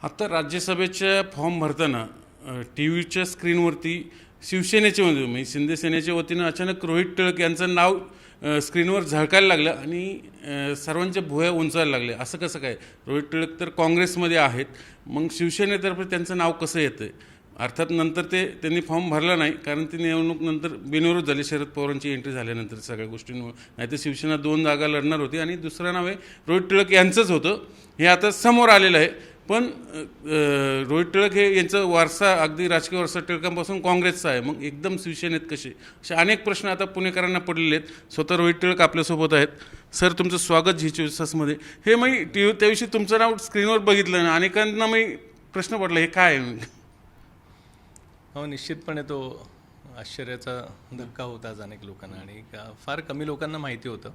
आता राज्यसभेच्या फॉर्म भरताना टी व्हीच्या स्क्रीनवरती शिवसेनेच्या म्हणजे शिंदे सेनेच्या वतीनं अचानक रोहित टिळक यांचं नाव स्क्रीनवर झळकायला लागलं आणि सर्वांच्या भुवया उंचायला लागले. असं कसं काय? रोहित टिळक तर काँग्रेसमध्ये आहेत, मग शिवसेनेतर्फे त्यांचं नाव कसं येतं? अर्थात नंतर त्यांनी फॉर्म भरला नाही, कारण ती निवडणूक नंतर बिनविरोध झाली शरद पवारांची एंट्री झाल्यानंतर सगळ्या गोष्टींमुळे. नाहीतर शिवसेना 2 जागा लढणार होती आणि दुसरं नाव आहे रोहित टिळक यांचंच होतं. हे आता समोर आलेलं आहे. पण रोहित टिळक हे यांचा वारसा, अगदी राजकीय वारसा टिळकांपासून काँग्रेसचा आहे. मग एकदम शिवसेनेत कसे? असे अनेक प्रश्न आता पुणेकरांना पडलेले आहेत. स्वतः रोहित टिळक आपल्यासोबत आहेत. सर, तुमचं स्वागत झी 24 हे मी त्याविषयी तुमचं नाव स्क्रीनवर बघितलं ना, अनेकांना मी प्रश्न पडला, हे काय आहे? हो, निश्चितपणे तो आश्चर्याचा धक्का होता आज अनेक लोकांना आणि फार कमी लोकांना माहिती होतं.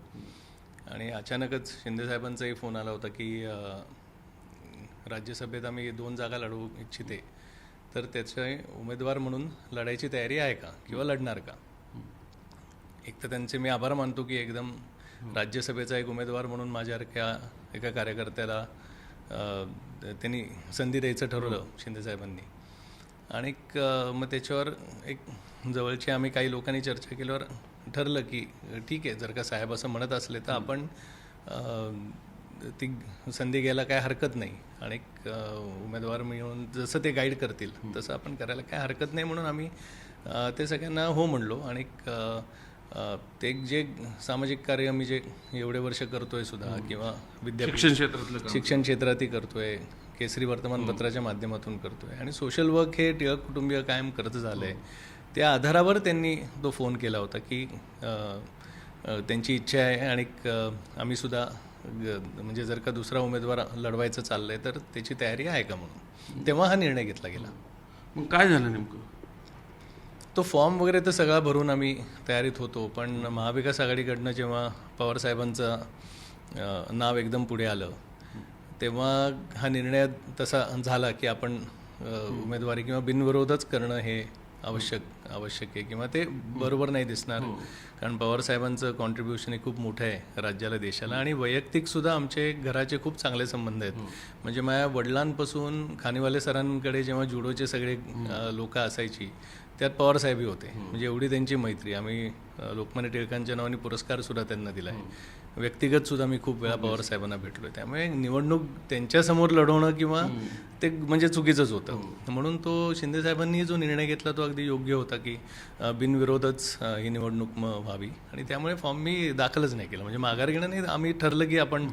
आणि अचानकच शिंदेसाहेबांचाही फोन आला होता की राज्यसभेत आम्ही 2 जागा लढवू इच्छिते, तर त्याचे उमेदवार म्हणून लढायची तयारी आहे का किंवा लढणार का? एक तर त्यांचे मी आभार मानतो की एकदम राज्यसभेचा एक उमेदवार म्हणून माझ्यासारख्या एका कार्यकर्त्याला त्यांनी संधी द्यायचं ठरवलं शिंदेसाहेबांनी. आणि मग त्याच्यावर एक जवळची आम्ही काही लोकांनी चर्चा केल्यावर ठरलं की ठीक आहे, जर का साहेब असं म्हणत असले तर आपण ती संधी घ्यायला काय हरकत नाही. आणि उमेदवार मिळून जसं ते गाईड करतील तसं आपण करायला काय हरकत नाही, म्हणून आम्ही ते सगळ्यांना हो म्हणलो. आणि ते जे सामाजिक कार्य मी जे एवढे वर्ष करतोय सुद्धा, किंवा शिक्षण क्षेत्रातही करतोय, केसरी वर्तमानपत्राच्या माध्यमातून करतोय, आणि सोशल वर्क हे टिळक कुटुंबीय कायम करत झालं आहे. त्या आधारावर त्यांनी तो फोन केला होता की त्यांची इच्छा आहे आणि आम्ही सुद्धा म्हणजे जर का दुसरा उमेदवार लढवायचं चाललं आहे तर त्याची तयारी आहे का म्हणून. तेव्हा हा निर्णय घेतला गेला. मग काय झालं नेमकं? तो फॉर्म वगैरे तर सगळा भरून आम्ही तयारीत होतो, पण महाविकास आघाडीकडनं जेव्हा पवारसाहेबांचं नाव एकदम पुढे आलं तेव्हा हा निर्णय तसा झाला की आपण उमेदवारी किंवा बिनविरोधच करणं हे आवश्यक आहे, किंवा ते बरोबर नाही दिसणार. कारण पवारसाहेबांचं कॉन्ट्रीब्युशन हे खूप मोठं आहे राज्याला, देशाला, आणि वैयक्तिकसुद्धा आमचे घराचे खूप चांगले संबंध आहेत. म्हणजे माझ्या वडिलांपासून खानीवाले सरांकडे जेव्हा जुडोचे सगळे लोक असायची त्यात पवारसाहेबही होते. म्हणजे एवढी त्यांची मैत्री. आम्ही लोकमान्य टिळकांच्या नावाने पुरस्कारसुद्धा त्यांना दिला आहे. व्यक्तिगतसुद्धा मी खूप वेळा पवारसाहेबांना भेटलो आहे. त्यामुळे निवडणूक त्यांच्यासमोर लढवणं किंवा ते म्हणजे चुकीचंच होतं. म्हणून तो शिंदेसाहेबांनी जो निर्णय घेतला तो अगदी योग्य होता की बिनविरोधच ही निवडणूक व्हावी. आणि त्यामुळे फॉर्म मी दाखलच नाही केला. म्हणजे माघार घेणं नाही, आम्ही ठरलं की आपण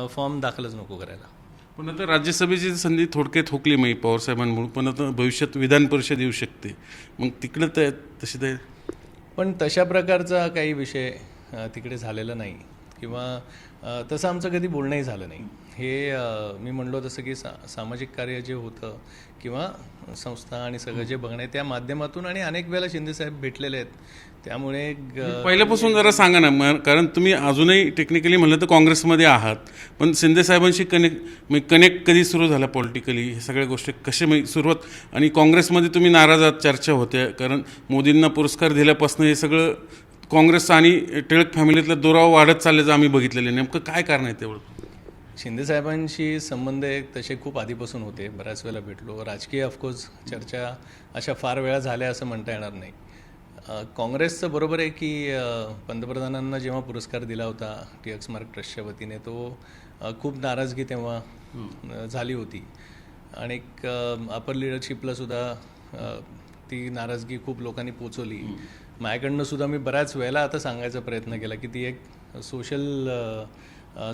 फॉर्म दाखलच नको करायला. पण आता राज्यसभेची संधी थोडक्यात हुकली मी पवारसाहेबांमुळे, पण आता भविष्यात विधान परिषद येऊ शकते. मग तिकडं तशी ते पण तशा प्रकारचा काही विषय तिकडे झालेला नाही, किंवा तसं आमचं कधी बोलणंही झालं नाही. हे मी म्हणलो तसं की सामाजिक कार्य जे होतं किंवा संस्था आणि सगळं जे बघणं आहे त्या माध्यमातून, आणि अनेक वेळेला शिंदेसाहेब भेटलेले आहेत. त्यामुळे पहिल्यापासून जरा सांगा ना, कारण तुम्ही अजूनही टेक्निकली म्हणलं तर काँग्रेसमध्ये आहात, पण शिंदेसाहेबांशी कनेक्ट कधी सुरू झाला पॉलिटिकली? हे सगळ्या गोष्टी कसे सुरुवात? आणि काँग्रेसमध्ये तुम्ही नाराज आहात, चर्चा होत्या, कारण मोदींना पुरस्कार दिल्यापासून हे सगळं काँग्रेस आणि टिळक फॅमिलीतला दुरावा वाढत चालल्याचं आम्ही बघितलेलं आहे. नेमकं काय कारण आहे तेवढं? शिंदेसाहेबांशी संबंध तसे खूप आधीपासून होते, बऱ्याच वेळेला भेटलो. राजकीय ऑफकोर्स चर्चा अशा फार वेळा झाल्या असं म्हणता येणार नाही. काँग्रेसचं बरोबर आहे की पंतप्रधानांना जेव्हा पुरस्कार दिला होता टिळक स्मारक ट्रस्टच्या वतीने, तो खूप नाराजगी तेव्हा झाली होती. आणि अपर लिडरशिपला सुद्धा ती नाराजगी खूप लोकांनी पोचवली. माझ्याकडनं सुद्धा मी बऱ्याच वेळेला आता सांगायचा प्रयत्न केला की ती एक सोशल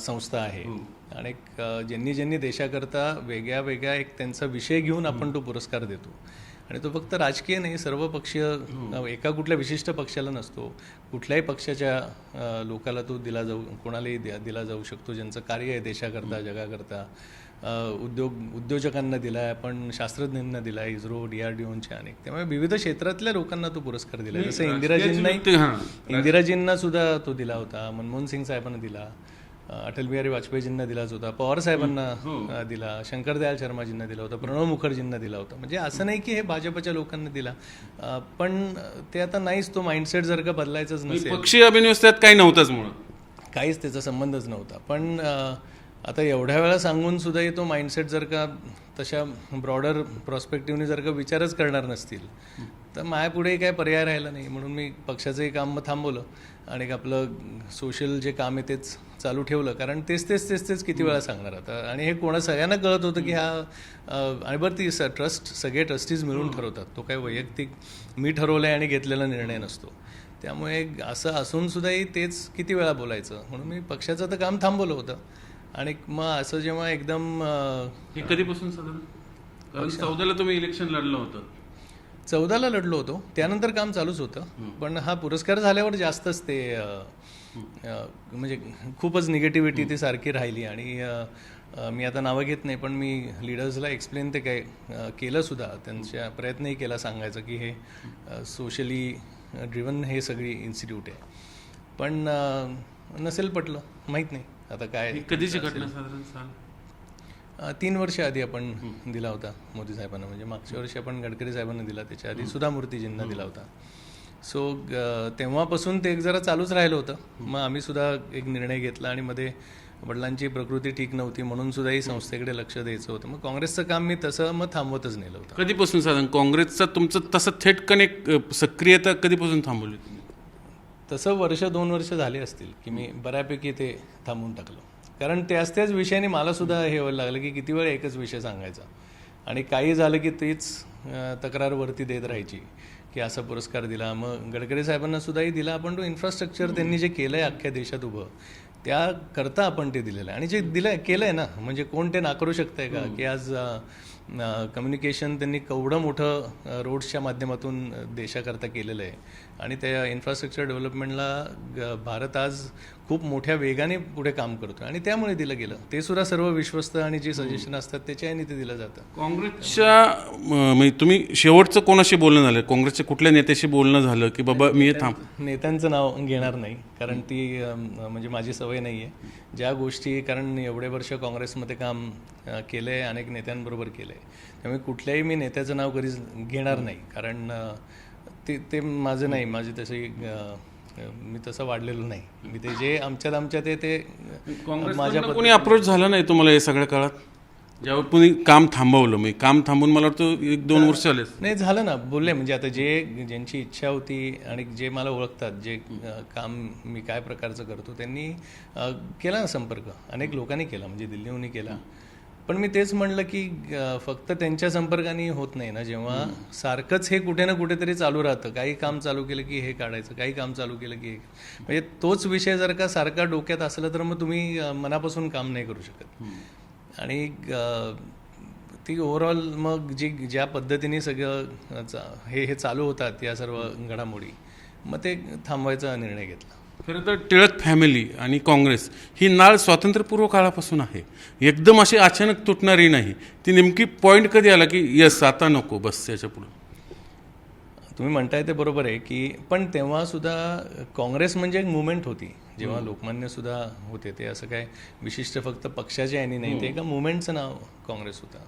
संस्था आहे, आणि ज्यांनी देशाकरता वेगळ्या एक त्यांचा विषय घेऊन आपण तो पुरस्कार देतो. आणि तो फक्त राजकीय नाही, सर्व पक्षीय, एका कुठल्या विशिष्ट पक्षाला नसतो, कुठल्याही पक्षाच्या लोकाला तो कोणालाही दिला जाऊ शकतो, ज्यांचं कार्य आहे देशाकरता, जगाकरता. उद्योजकांना दिला आहे, पण शास्त्रज्ञांना दिला आहे, इस्रो, DRDOचे अनेक. त्यामुळे विविध क्षेत्रातल्या लोकांना तो पुरस्कार दिला आहे. जसं इंदिराजींना सुद्धा तो दिला होता, मनमोहन सिंग साहेबांना दिला, अटल बिहारी वाजपेयीजींना दिलाच होता, पवार साहेबांना दिला, शंकरदयाल शर्माजींना दिला होता, प्रणव मुखर्जींना दिला होता. म्हणजे असं नाही की हे भाजपच्या लोकांना दिला, पण ते आता नाहीच. तो माइंडसेट जर का बदलायचंच नसेल, पक्षीय अभिनवस्थेत काही नव्हतंच, मुळात काहीच त्याचा संबंधच नव्हता. पण आता एवढ्या वेळा सांगून सुद्धा तो माइंडसेट जर का तशा ब्रॉडर प्रॉस्पेक्टिव्हने जर का विचारच करणार नसतील तर माझ्यापुढे काही पर्याय राहिला नाही. म्हणून मी पक्षाचंही काम मग थांबवलं आणि आपलं सोशल जे काम आहे तेच चालू ठेवलं. कारण तेच किती वेळा सांगणार आता. आणि हे सगळ्यांना कळत होतं की आणि बरं ती सगळे ट्रस्टीज मिळून ठरवतात. तो काही वैयक्तिक मी ठरवलं आहे आणि घेतलेला निर्णय नसतो. त्यामुळे असं असून सुद्धाही तेच किती वेळा बोलायचं. म्हणून मी पक्षाचं तर काम थांबवलं होतं. आणि मग असं जेव्हा एकदम हे कधीपासून साधारण? कारण 14ला तुम्ही इलेक्शन लढलं होतं. 14ला लढलो होतो, त्यानंतर काम चालूच होतं. पण हा पुरस्कार झाल्यावर जास्तच ते म्हणजे खूपच निगेटिव्हिटी ती सारखी राहिली. आणि मी आता नावं घेत नाही, पण मी लीडर्सला एक्सप्लेन ते काय केलं सुद्धा. त्यांच्या प्रयत्नही केला सांगायचं की हे सोशली ड्रिवन हे सगळी इन्स्टिट्यूट आहे. पण नसेल पटलं, माहीत नाही आता काय. कधीची घटना साधारण साल? 3 वर्ष आधी आपण दिला होता मोदी साहेबांना. म्हणजे मागच्या वर्षी आपण गडकरी साहेबांना दिला, त्याच्या आधी सुधा मूर्तीजींना दिला होता. सो तेव्हापासून ते एक जरा चालूच राहिलं होतं. मग आम्ही सुद्धा एक निर्णय घेतला आणि मध्ये वडिलांची प्रकृती ठीक नव्हती म्हणून सुद्धा ही संस्थेकडे लक्ष द्यायचं होतं. मग काँग्रेसचं काम मी तसं मग थांबवतच नेलं होतं. कधीपासून साधारण काँग्रेसचा तुमचं तसं थेट कनेक्ट सक्रियता कधीपासून थांबवली तुम्ही? तसं 1-2 वर्ष झाले असतील की मी बऱ्यापैकी ते थांबवून टाकलं. कारण त्याच विषयाने मला सुद्धा हे व्हायला लागलं की किती वेळ एकच विषय सांगायचा. आणि काही झालं की तीच तक्रारवरती देत राहायची की असा पुरस्कार दिला. मग गडकरी साहेबांना सुद्धाही दिला. आपण तो इन्फ्रास्ट्रक्चर त्यांनी जे केलं आहे अख्ख्या देशात उभं, त्याकरता आपण ते दिलेलं आहे. आणि जे केलं आहे ना, म्हणजे कोण ते नाकारू शकतंय का की आज कम्युनिकेशन त्यांनी केवढं मोठं रोड्सच्या माध्यमातून देशाकरता केलेलं आहे. आणि त्या इन्फ्रास्ट्रक्चर डेव्हलपमेंटला भारत आज खूप मोठ्या वेगाने पुढे काम करतो आणि त्यामुळे दिलं गेलं. ते सुद्धा सर्व विश्वस्त आणि जे सजेशन असतात त्याच्याने ते दिलं जातं. काँग्रेसच्या म्हणजे तुम्ही शेवटचं कोणाशी बोलणं झालं? काँग्रेसच्या कुठल्या नेत्याशी बोलणं झालं की बाबा मी हे थांब? नेत्यांचं नाव घेणार नाही, कारण ती म्हणजे माझी सवय नाही आहे. ज्या गोष्टी, कारण एवढे वर्ष काँग्रेसमध्ये काम केलं आहे, अनेक नेत्यांबरोबर केलं आहे, त्यामुळे कुठल्याही मी नेत्याचं नाव कधीच घेणार नाही. कारण ते माझं नाही, माझी तशी मी तसं वाढलेलं नाही. मी ते जे आमच्यात ते माझ्या कोणी अप्रोच झाला नाही तुम्हाला या सगळ्या काळात? ज्यावर तुम्ही काम थांबवलं, मी काम थांबून मला वाटतं 1-2 वर्ष आले नाही झालं ना. बोलले म्हणजे आता ज्यांची इच्छा होती आणि जे मला ओळखतात, जे काम मी काय प्रकारचं करतो, त्यांनी केला ना संपर्क. अनेक लोकांनी केला, म्हणजे दिल्लीहूनही केला. पण मी तेच म्हणलं की फक्त त्यांच्या संपर्काने होत नाही ना. जेव्हा सारखंच हे कुठे ना कुठेतरी चालू राहतं, काही काम चालू केलं की हे काढायचं, काही काम चालू केलं की म्हणजे तोच विषय जर का सारखा डोक्यात असला तर मग तुम्ही मनापासून काम नाही करू शकत. आणि ती ओव्हरऑल मग ज्या पद्धतीने सगळं हे चालू होतात या सर्व घडामोडी, मग ते थांबवायचा निर्णय घेतला. खरं तर टिळक फॅमिली आणि काँग्रेस ही नाळ स्वातंत्र्यपूर्व काळापासून आहे, एकदम अशी अचानक तुटणारी नाही. ती नेमकी पॉईंट कधी आला की यस आता नको, बस याच्या पुढं? तुम्ही म्हणताय ते बरोबर आहे की, पण तेव्हा सुद्धा काँग्रेस म्हणजे एक मुवमेंट होती. जेव्हा लोकमान्य सुद्धा होते, ते असं काय विशिष्ट फक्त पक्षाच्या याने नाही, ते एका मुवमेंटचं नाव काँग्रेस होता.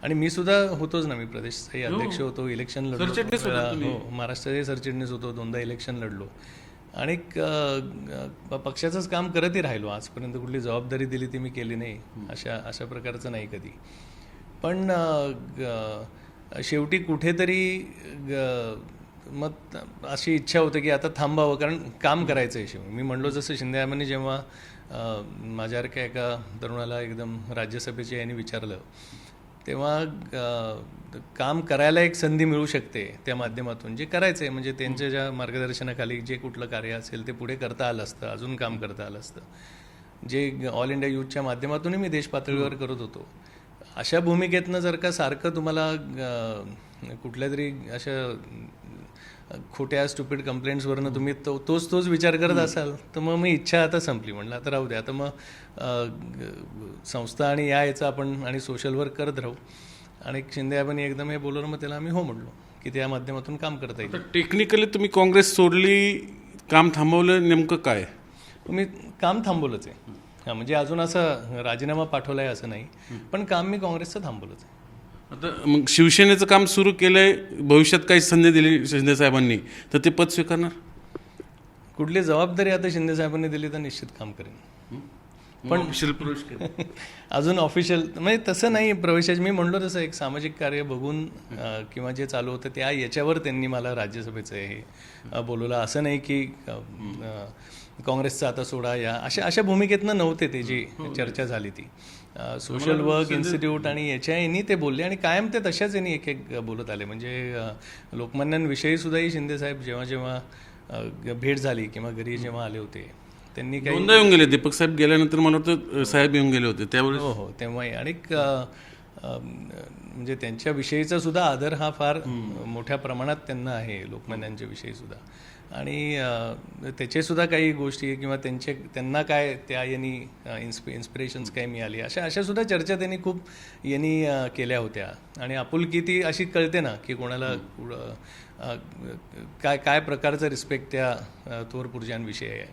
आणि मी सुद्धा होतोच ना, मी प्रदेशचाही अध्यक्ष होतो, इलेक्शन लढलो, महाराष्ट्राचे सरचिटणीस होतो, 2दा इलेक्शन लढलो आणि पक्षाचंच काम करतही राहिलो. आजपर्यंत कुठली जबाबदारी दिली ती मी केली नाही, अशा प्रकारचं नाही कधी. पण शेवटी कुठेतरी मग अशी इच्छा होते की आता थांबावं, कारण काम करायचं आहे. शेवटी मी म्हणलो जसं शिंदेआबांनी जेव्हा माझ्यासारख्या एका तरुणाला एकदम राज्यसभेच्या याने विचारलं, तेव्हा काम करायला एक संधी मिळू शकते त्या माध्यमातून. जे करायचं आहे म्हणजे त्यांच्या ज्या मार्गदर्शनाखाली जे कुठलं कार्य असेल ते पुढे करता आलं असतं, अजून काम करता आलं असतं, जे ऑल इंडिया यूथच्या माध्यमातूनही मी देश पातळीवर करत होतो. अशा भूमिकेतनं जर का सारखं तुम्हाला कुठल्या तरी अशा खोट्या स्टुपिड कंप्लेंट्सवरनं तुम्ही तोच विचार करत असाल तर मग मी इच्छा आता संपली. म्हणलं आता राहू द्या, आता मग संस्था आणि याचं आपण आणि सोशल वर्क करत राहू. आणि शिंदेआबांनी एकदम हे बोलवलं, मग त्याला आम्ही हो म्हणलो की त्या माध्यमातून काम करता येईल. टेक्निकली तुम्ही काँग्रेस सोडली, काम थांबवलं, नेमकं काय? मी काम थांबवलंच आहे. हां, म्हणजे अजून असं राजीनामा पाठवला आहे असं नाही, पण काम मी काँग्रेसचं थांबवलंच आहे. आता मग शिवसेनेचं काम सुरू केलंय, भविष्यात काही संधी दिली शिंदेसाहेबांनी तर ते पद स्वीकारणार? कुठली जबाबदारी आता शिंदेसाहेबांनी दिली तर निश्चित काम करेन. पण ऑफिशियल प्रवेश केला. अजून ऑफिशियल म्हणजे तसं नाही प्रवेशाचं. मी म्हणलो तसं एक सामाजिक कार्य बघून किंवा जे चालू होतं त्या याच्यावर त्यांनी मला राज्यसभेचं हे बोलवलं. असं नाही की काँग्रेसचं आता सोडा या अशा भूमिकेतनं नव्हते ते, जी चर्चा झाली ती सोशल वर्क इन्स्टिट्यूट आणि याने ते बोलले आणि कायम ते तशाच यांनी एक एक बोलत आले. म्हणजे लोकमान्यांविषयी सुद्धाही शिंदेसाहेब जेव्हा जेव्हा भेट झाली किंवा घरी जेव्हा आले होते त्यांनी काही दोनदा येऊन गेले. दीपक साहेब गेल्यानंतर मला वाटतं साहेब येऊन गेले होते त्यावेळेस. हो हो तेव्हाही. आणि म्हणजे त्यांच्याविषयीचा सुद्धा आदर हा फार मोठ्या प्रमाणात त्यांना आहे लोकमान्यांच्या विषयी सुद्धा. आणि त्याचे सुद्धा काही गोष्टी किंवा त्यांना काय त्या यांनी इन्स्पिरेशन्स काय मिळाली अशा सुद्धा चर्चा त्यांनी खूप यांनी केल्या होत्या. आणि आपुलकी ती अशी कळते ना की कोणाला काय प्रकारचा रिस्पेक्ट त्या थोर पुरुषांविषयी आहे.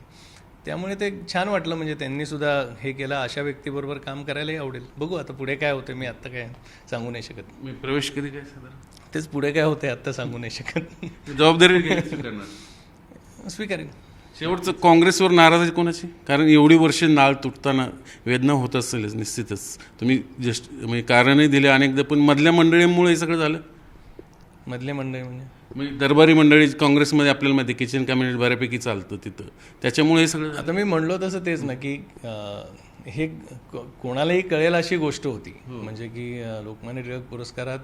त्यामुळे ते छान वाटलं. म्हणजे त्यांनी सुद्धा हे केलं. अशा व्यक्तीबरोबर काम करायलाही आवडेल. बघू आता पुढे काय होते. मी आत्ता काय सांगू नाही शकत. मी प्रवेश कधी काय साधारण तेच पुढे काय होते आत्ता सांगू नाही शकत. जबाबदारी स्वीकारणार. स्वीकारेन. शेवटचं काँग्रेसवर नाराजी कोणाची? कारण एवढी वर्ष नाळ तुटताना वेदना होत असेलच निश्चितच. तुम्ही जस्ट म्हणजे कारणही दिले अनेकदा, पण मधल्या मंडळींमुळे हे सगळं झालं. मधले मंडळी म्हणजे दरबारी मंडळी काँग्रेसमध्ये आपल्याला माहिती किचन कॅबिनेट बऱ्यापैकी चालतं तिथं, त्याच्यामुळे हे सगळं. आता मी म्हणलो तसं तेच ना की हे कोणालाही कळेल अशी गोष्ट होती. म्हणजे की लोकमान्य टिळक पुरस्कारात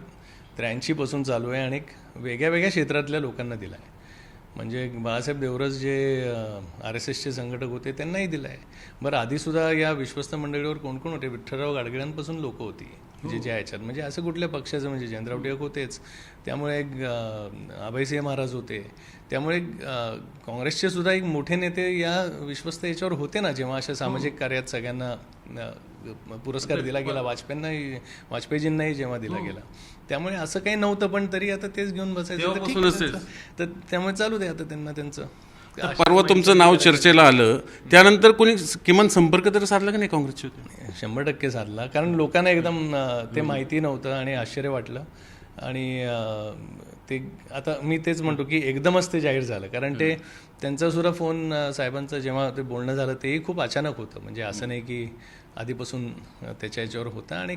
83 पासून चालू आहे आणि वेगळ्या वेगळ्या क्षेत्रातल्या लोकांना दिला आहे. म्हणजे बाळासाहेब देवरस जे RSSचे संघटक होते त्यांनाही दिला आहे. बरं आधीसुद्धा या विश्वस्त मंडळीवर कोण कोण होते? विठ्ठलराव गाडगिळांपासून लोक होती जे ज्या ह्याच्यात. म्हणजे असं कुठल्या पक्षाचं म्हणजे जयंतराव टिळक होतेच, त्यामुळे अभयसिंह महाराज होते. त्यामुळे काँग्रेसचे सुद्धा एक मोठे नेते या विश्वस्त याच्यावर होते ना. जेव्हा अशा सामाजिक कार्यात सगळ्यांना पुरस्कार दिला गेला, वाजपेयीजींनाही जेव्हा दिला गेला, त्यामुळे असं काही नव्हतं. पण तरी आता तेच घेऊन बसायचं तर त्यामुळे चालू दे आता त्यांना त्यांचं. परवा तुमचं नाव चर्चेला आलं त्यानंतर कोणी किमान संपर्क तरी साधला का नाही काँग्रेसचे? 100% साधला. कारण लोकांना एकदम ते माहिती नव्हतं आणि आश्चर्य वाटलं. आणि ते आता मी तेच म्हणतो की एकदमच ते जाहीर झालं. कारण ते त्यांचा सुद्धा फोन साहेबांचं जेव्हा ते बोलणं झालं तेही खूप अचानक होतं. म्हणजे असं नाही की आधीपासून त्याच्या याच्यावर होतं. आणि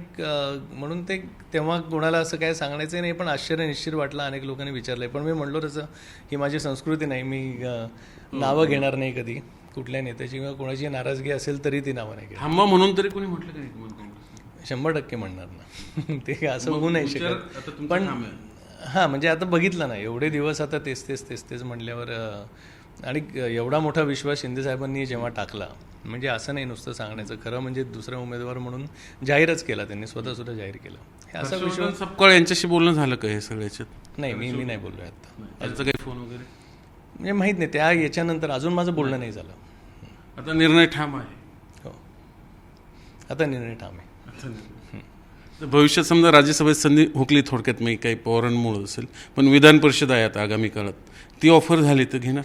म्हणून ते तेव्हा कोणाला असं काय सांगायचं नाही. पण आश्चर्य निश्चित वाटलं. अनेक लोकांनी विचारलं. पण मी म्हणलो तसं ही माझी संस्कृती नाही. मी नावं घेणार नाही कधी कुठल्या नेत्याची किंवा कोणाची नाराजगी असेल तरी ती नावं नाही घेणार. थांबा म्हणून तरी कोणी म्हटलं का नाही? 100% म्हणणार ना. ते असं होऊ नाही शकत. पण हां म्हणजे आता बघितलं ना एवढे दिवस आता तेच म्हणल्यावर. आणि एवढा मोठा विश्वास शिंदेसाहेबांनी जेव्हा टाकला, म्हणजे असं नाही नुसतं सांगण्याचं. खरं म्हणजे दुसरा उमेदवार म्हणून जाहीरच केला त्यांनी, स्वतःसुद्धा जाहीर केलं. हे असा विश्वास. सपकाळ यांच्याशी बोलणं झालं का हे सगळ्याच्यात? नाही मी नाही बोललो आहे आता. त्यांचा काही फोन वगैरे म्हणजे माहीत नाही. त्या याच्यानंतर अजून माझं बोलणं नाही झालं. आता निर्णय ठाम आहे. हो आता निर्णय ठाम आहे. भविष्यात समजा राज्यसभेत संधी हुकली, थोडक्यात मी काही पवारांमुळे असेल, पण विधान परिषद आहे आता आगामी काळात, ती ऑफर झाली तर घेणार?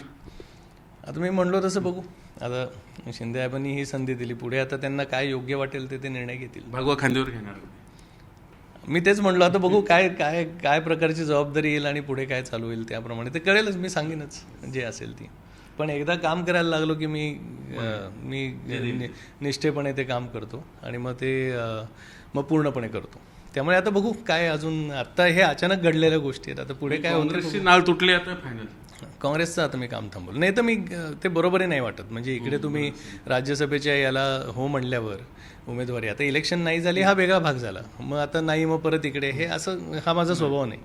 आता मी म्हणलो तसं बघू. आता शिंदेसाहेबांनी ही संधी दिली, पुढे आता त्यांना काय योग्य वाटेल ते निर्णय घेतील. भागवा खांद्यावर घेणार? मी तेच म्हणलो आता बघू काय काय काय प्रकारची जबाबदारी येईल आणि पुढे काय चालू होईल त्याप्रमाणे ते कळेलच. मी सांगेनच जे असेल ती. पण एकदा काम करायला लागलो की मी निष्ठेपणे ते काम करतो आणि मग पूर्णपणे करतो. त्यामुळे आता बघू काय अजून. आत्ता हे अचानक घडलेल्या गोष्टी आहेत. आता पुढे काय होतं. नाळ तुटली आता फायनल काँग्रेसचं आता मी काम थांबवलं. नाही तर मी ते बरोबरही नाही वाटत. म्हणजे इकडे तुम्ही राज्यसभेच्या याला हो म्हणल्यावर उमेदवारी, आता इलेक्शन नाही झाली हा वेगळा भाग झाला, मग आता नाही मग परत इकडे, हे असं हा माझा स्वभाव नाही.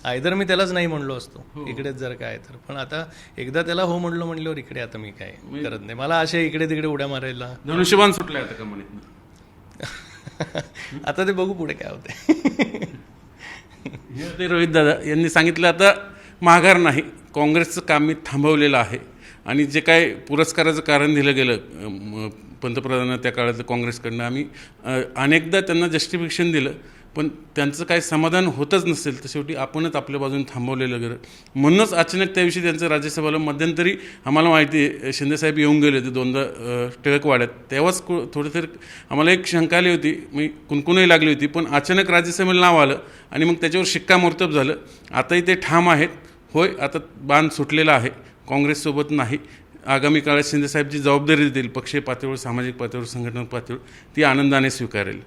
आयदर मी त्यालाच नाही म्हणलो असतो इकडेच जर काय तर. पण आता एकदा त्याला हो म्हणल्यावर इकडे आता मी काय करत नाही. मला असे इकडे तिकडे उड्या मारायला धनुष्यबाण सुटले आता कंपनीतनं. आता ते बघू पुढे काय होते. ते रोहित दादा यांनी सांगितलं आता माघार नाही, काँग्रेसचं काम मी थांबवलेलं आहे. आणि जे काय पुरस्काराचं कारण दिलं गेलं पंतप्रधानांना त्या काळात काँग्रेसकडनं, आम्ही अनेकदा त्यांना जस्टिफिकेशन दिलं, पण त्यांचं काही समाधान होतच नसेल तर शेवटी आपणच आपल्या बाजूने थांबवलेलं गेलं. म्हणूनच अचानक त्याविषयी त्यांचं राज्यसभेला मध्यंतरी आम्हाला माहिती आहे शिंदेसाहेब येऊन गेले होते दोनदा टिळकवाड्यात, तेव्हाच थोडंसं आम्हाला एक शंका आली होती, मी कुणकुणही लागली होती. पण अचानक राज्यसभेला नाव आलं आणि मग त्याच्यावर शिक्कामोर्तब झालं. आताही ते ठाम आहेत, होय आता बाण सुटलेला आहे, काँग्रेससोबत नाही, आगामी काळात शिंदेसाहेब जी जबाबदारी देतील पक्षीय पातळीवर, सामाजिक पातळीवर, संघटना पातळीवर, ती आनंदाने स्वीकारेल.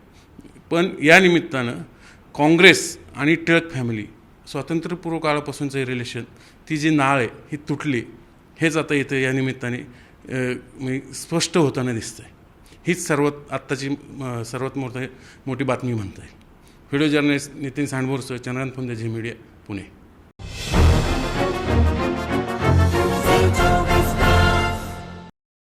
पण या निमित्तानं काँग्रेस आणि टिळक फॅमिली स्वातंत्र्यपूर्व काळापासूनचं हे रिलेशन, ती जी नाळ आहे ही तुटली, हेच आता इथं या निमित्ताने स्पष्ट होताना दिसतं आहे. हीच आत्ताची सर्वात मोठी बातमी म्हणता येईल. व्हिडिओ जर्नलिस्ट नितीन सांडभोरसह चंद्रकांत फुंदे, झी मीडिया, पुणे.